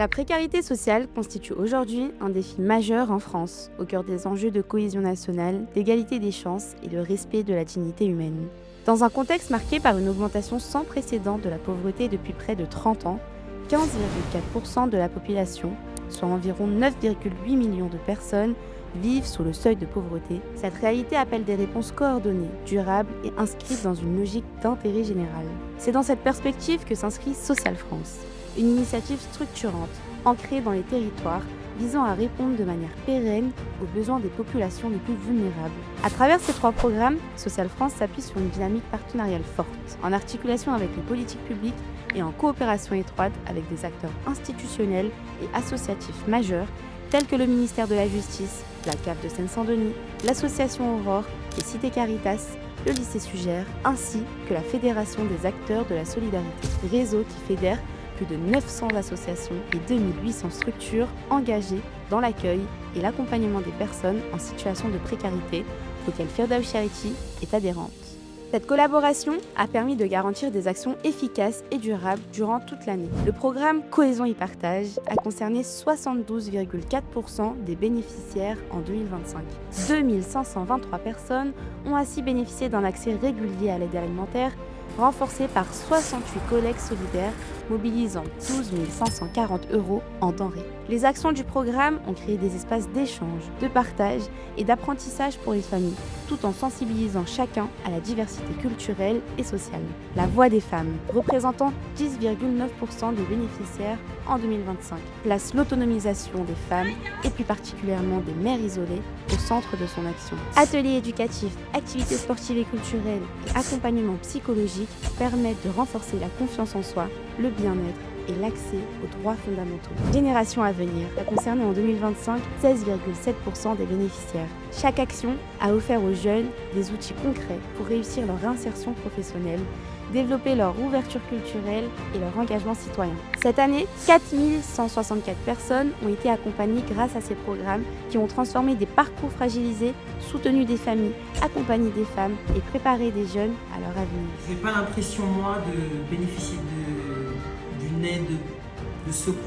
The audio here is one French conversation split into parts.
La précarité sociale constitue aujourd'hui un défi majeur en France, au cœur des enjeux de cohésion nationale, d'égalité des chances et de respect de la dignité humaine. Dans un contexte marqué par une augmentation sans précédent de la pauvreté depuis près de 30 ans, 15,4% de la population, soit environ 9,8 millions de personnes, vivent sous le seuil de pauvreté. Cette réalité appelle des réponses coordonnées, durables et inscrites dans une logique d'intérêt général. C'est dans cette perspective que s'inscrit Social France, une initiative structurante, ancrée dans les territoires, visant à répondre de manière pérenne aux besoins des populations les plus vulnérables. À travers ces 3 programmes, Social France s'appuie sur une dynamique partenariale forte, en articulation avec les politiques publiques et en coopération étroite avec des acteurs institutionnels et associatifs majeurs, tels que le ministère de la Justice, la CAF de Seine-Saint-Denis, l'association Aurore, les cités Caritas, le lycée Sugère, ainsi que la Fédération des acteurs de la solidarité, réseau qui fédère plus de 900 associations et 2800 structures engagées dans l'accueil et l'accompagnement des personnes en situation de précarité, auxquelles Firdaus Charity est adhérente. Cette collaboration a permis de garantir des actions efficaces et durables durant toute l'année. Le programme Cohésion et Partage a concerné 72,4% des bénéficiaires en 2025. 2523 personnes ont ainsi bénéficié d'un accès régulier à l'aide alimentaire, renforcé par 68 collègues solidaires mobilisant 12 540 € en denrées. Les actions du programme ont créé des espaces d'échange, de partage et d'apprentissage pour les familles, tout en sensibilisant chacun à la diversité culturelle et sociale. La voix des femmes, représentant 10,9% des bénéficiaires en 2025, place l'autonomisation des femmes et plus particulièrement des mères isolées au centre de son action. Ateliers éducatifs, activités sportives et culturelles et accompagnement psychologique permettent de renforcer la confiance en soi, le bien-être et l'accès aux droits fondamentaux. Génération à venir a concerné en 2025 16,7% des bénéficiaires. Chaque action a offert aux jeunes des outils concrets pour réussir leur réinsertion professionnelle, développer leur ouverture culturelle et leur engagement citoyen. Cette année, 4164 personnes ont été accompagnées grâce à ces programmes qui ont transformé des parcours fragilisés, soutenu des familles, accompagné des femmes et préparé des jeunes à leur avenir. Je n'ai pas l'impression, moi, de bénéficier d'une aide de secours,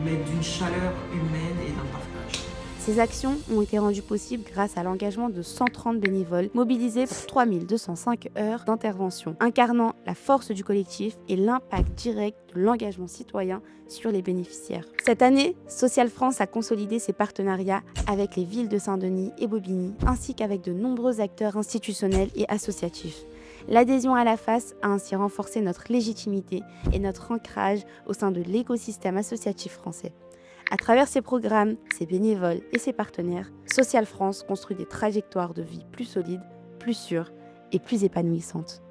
mais d'une chaleur humaine et d'un partage. Ces actions ont été rendues possibles grâce à l'engagement de 130 bénévoles mobilisés pour 3205 heures d'intervention, incarnant la force du collectif et l'impact direct de l'engagement citoyen sur les bénéficiaires. Cette année, Social France a consolidé ses partenariats avec les villes de Saint-Denis et Bobigny, ainsi qu'avec de nombreux acteurs institutionnels et associatifs. L'adhésion à la FAS a ainsi renforcé notre légitimité et notre ancrage au sein de l'écosystème associatif français. À travers ces programmes, ses bénévoles et ses partenaires, Social France construit des trajectoires de vie plus solides, plus sûres et plus épanouissantes.